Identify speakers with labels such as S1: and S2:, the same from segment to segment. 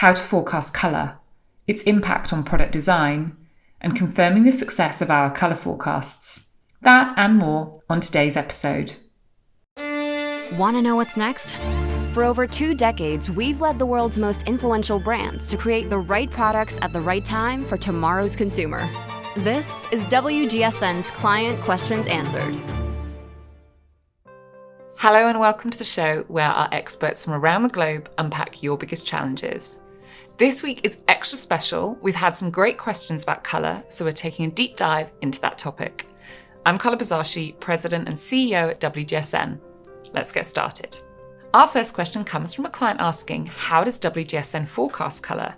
S1: how to forecast colour, its impact on product design, and confirming the success of our colour forecasts. That and more on today's episode.
S2: Want to know what's next? For over 2 decades, we've led the world's most influential brands to create the right products at the right time for tomorrow's consumer. This is Wgsn's Client Questions Answered.
S1: Hello and welcome to the show where our experts from around the globe unpack your biggest challenges. This week is extra special. We've had some great questions about colour, so we're taking a deep dive into that topic. I'm Carla Bazzashi, President and CEO at Wgsn. Let's get started. Our first question comes from a client asking, how does Wgsn forecast colour?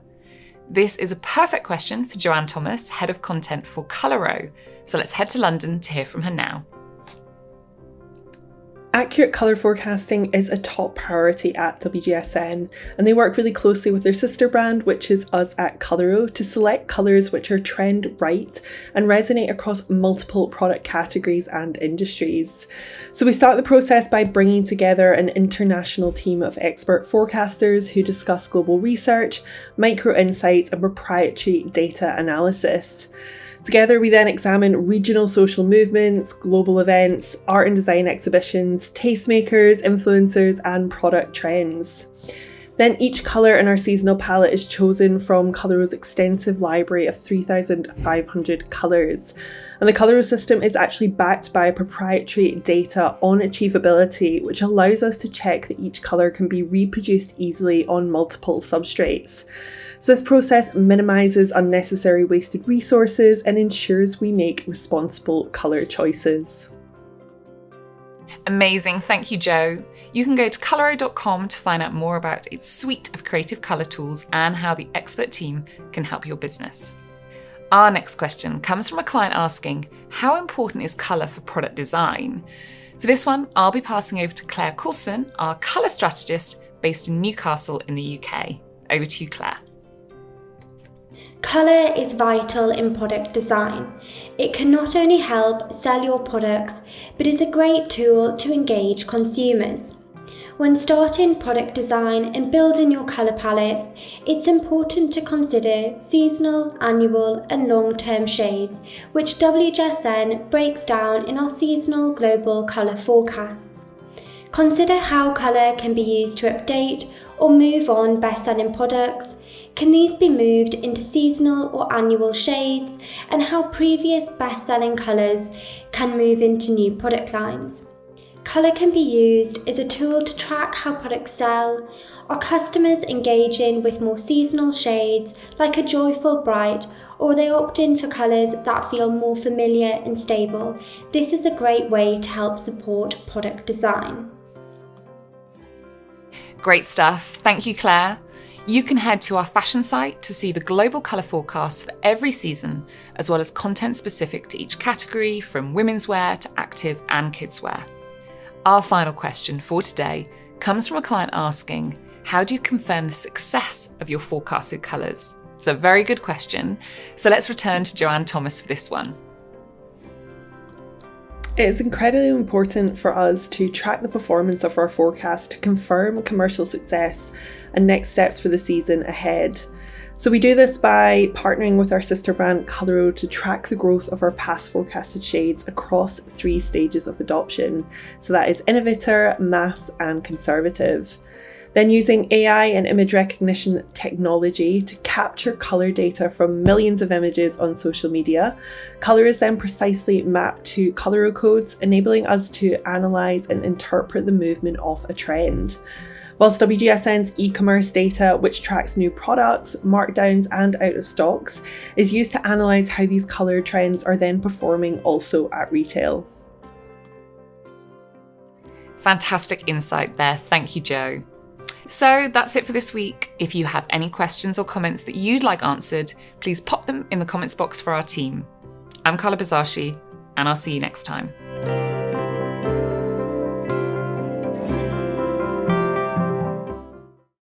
S1: This is a perfect question for Joanne Thomas, Head of Content for Colouro. So let's head to London to hear from her now.
S3: Accurate colour forecasting is a top priority at Wgsn, and they work really closely with their sister brand, which is us at Colouro, to select colours which are trend right and resonate across multiple product categories and industries. So we start the process by bringing together an international team of expert forecasters who discuss global research, micro insights and proprietary data analysis. Together, we then examine regional social movements, global events, art and design exhibitions, tastemakers, influencers, and product trends. Then each colour in our seasonal palette is chosen from Colouro's extensive library of 3,500 colours. And the Colouro system is actually backed by proprietary data on achievability, which allows us to check that each colour can be reproduced easily on multiple substrates. So this process minimises unnecessary wasted resources and ensures we make responsible colour choices.
S1: Amazing, thank you, Jo. You can go to colouro.com to find out more about its suite of creative colour tools and how the expert team can help your business. Our next question comes from a client asking, how important is colour for product design? For this one, I'll be passing over to Claire Coulson, our colour strategist based in Newcastle in the UK. Over to you, Claire.
S4: Colour is vital in product design. It can not only help sell your products, but is a great tool to engage consumers. When starting product design and building your colour palettes, it's important to consider seasonal, annual and long-term shades, which Wgsn breaks down in our seasonal global colour forecasts. Consider how colour can be used to update or move on best-selling products. Can these be moved into seasonal or annual shades, and how previous best-selling colours can move into new product lines? Colour can be used as a tool to track how products sell. Are customers engaging with more seasonal shades like a joyful bright, or are they opting for colours that feel more familiar and stable? This is a great way to help support product design.
S1: Great stuff. Thank you, Claire. You can head to our fashion site to see the global colour forecasts for every season, as well as content specific to each category, from women's wear to active and kids wear. Our final question for today comes from a client asking, how do you confirm the success of your forecasted colours? It's a very good question, so let's return to Joanne Thomas for this one.
S3: It is incredibly important for us to track the performance of our forecast to confirm commercial success and next steps for the season ahead. So we do this by partnering with our sister brand Colouro to track the growth of our past forecasted shades across 3 stages of adoption. So that is innovator, mass and conservative. Then using AI and image recognition technology to capture colour data from millions of images on social media, colour is then precisely mapped to Colouro codes, enabling us to analyse and interpret the movement of a trend. Whilst Wgsn's e-commerce data, which tracks new products, markdowns and out of stocks, is used to analyse how these colour trends are then performing also at retail.
S1: Fantastic insight there. Thank you, Jo. So that's it for this week. If you have any questions or comments that you'd like answered, please pop them in the comments box for our team. I'm Carla Bazzashi, and I'll see you next time.